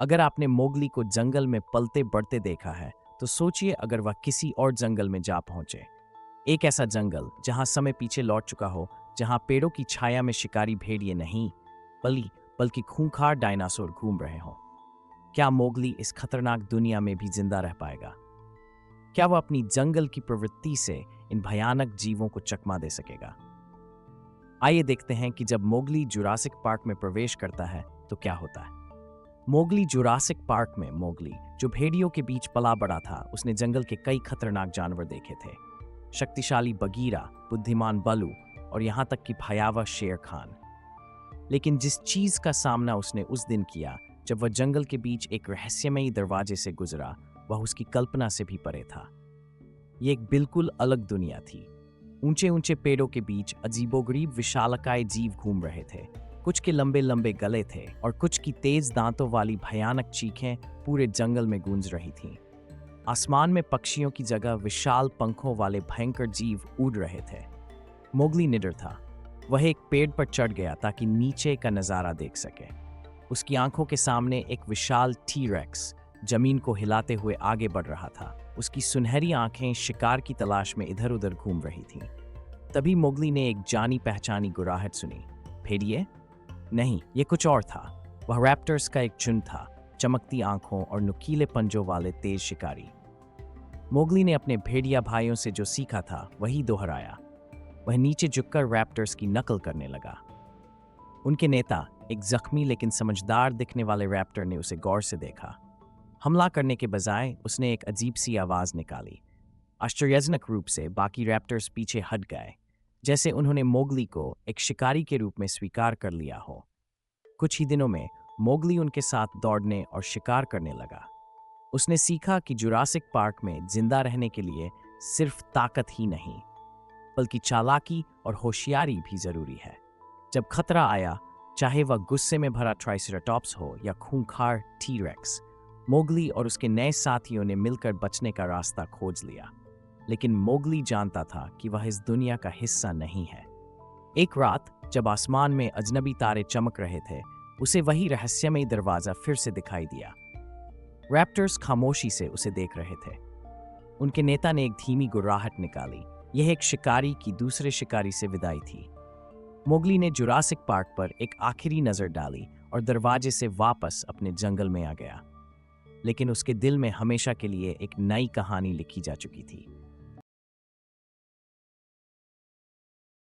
अगर आपने मोगली को जंगल में पलते बढ़ते देखा है, तो सोचिए अगर वह किसी और जंगल में जा पहुंचे। एक ऐसा जंगल जहां समय पीछे लौट चुका हो, जहां पेड़ों की छाया में शिकारी भेड़िए नहीं बल्कि बल्कि खूंखार डायनासोर घूम रहे हों। क्या मोगली इस खतरनाक दुनिया में भी जिंदा रह पाएगा? क्या वह अपनी जंगल की प्रवृत्ति से इन भयानक जीवों को चकमा दे सकेगा? आइए देखते हैं कि जब मोगली जुरासिक पार्क में प्रवेश करता है तो क्या होता है। मोगली जुरासिक पार्क में मोगली, जो भेड़ियों के बीच पला बड़ा था, उसने जंगल के कई खतरनाक जानवर देखे थे। शक्तिशाली बगीरा, बुद्धिमान बलू और यहाँ तक कि भयावह शेर खान। लेकिन जिस चीज का सामना उसने उस दिन किया, जब वह जंगल के बीच एक रहस्यमयी दरवाजे से गुजरा, वह उसकी कल्पना से भी परे था। ये एक बिल्कुल अलग दुनिया थी। ऊंचे ऊंचे पेड़ों के बीच अजीबोगरीब विशालकाय जीव घूम रहे थे। कुछ के लंबे लंबे गले थे और कुछ की तेज दांतों वाली भयानक चीखें पूरे जंगल में गूंज रही थीं। आसमान में पक्षियों की जगह विशाल पंखों वाले भयंकर जीव उड़ रहे थे। मोगली निडर था। वह एक पेड़ पर चढ़ गया ताकि नीचे का नजारा देख सके। उसकी आंखों के सामने एक विशाल टी-रेक्स जमीन को हिलाते हुए आगे बढ़ रहा था। उसकी सुनहरी आंखें शिकार की तलाश में इधर उधर घूम रही थीं। तभी मोगली ने एक जानी पहचानी गुर्राहट सुनी। भेड़िए? नहीं, ये कुछ और था। वह रैप्टर्स का एक झुंड था, चमकती आंखों और नुकीले पंजों वाले तेज शिकारी। मोगली ने अपने भेड़िया भाइयों से जो सीखा था वही दोहराया। वह नीचे झुककर रैप्टर्स की नकल करने लगा। उनके नेता, एक जख्मी लेकिन समझदार दिखने वाले रैप्टर, ने उसे गौर से देखा। हमला करने के बजाय उसने एक अजीब सी आवाज निकाली। आश्चर्यजनक रूप से बाकी रैप्टर्स पीछे हट गए, जैसे उन्होंने मोगली को एक शिकारी के रूप में स्वीकार कर लिया हो। कुछ ही दिनों में मोगली उनके साथ दौड़ने और शिकार करने लगा। उसने सीखा कि जुरासिक पार्क में जिंदा रहने के लिए सिर्फ ताकत ही नहीं, बल्कि चालाकी और होशियारी भी जरूरी है। जब खतरा आया, चाहे वह गुस्से में भरा ट्राइसेराटॉप्स हो या खूंखार टी-रेक्स, मोगली और उसके नए साथियों ने मिलकर बचने का रास्ता खोज लिया। लेकिन मोगली जानता था कि वह इस दुनिया का हिस्सा नहीं है। एक रात जब आसमान में अजनबी तारे चमक रहे थे, उसे वही रहस्यमयी दरवाजा फिर से दिखाई दिया। रैप्टर्स खामोशी से उसे देख रहे थे। उनके नेता ने एक धीमी गुर्राहट निकाली। यह एक शिकारी की दूसरे शिकारी से विदाई थी। मोगली ने जुरासिक पार्क पर एक आखिरी नजर डाली और दरवाजे से वापस अपने जंगल में आ गया। लेकिन उसके दिल में हमेशा के लिए एक नई कहानी लिखी जा चुकी थी।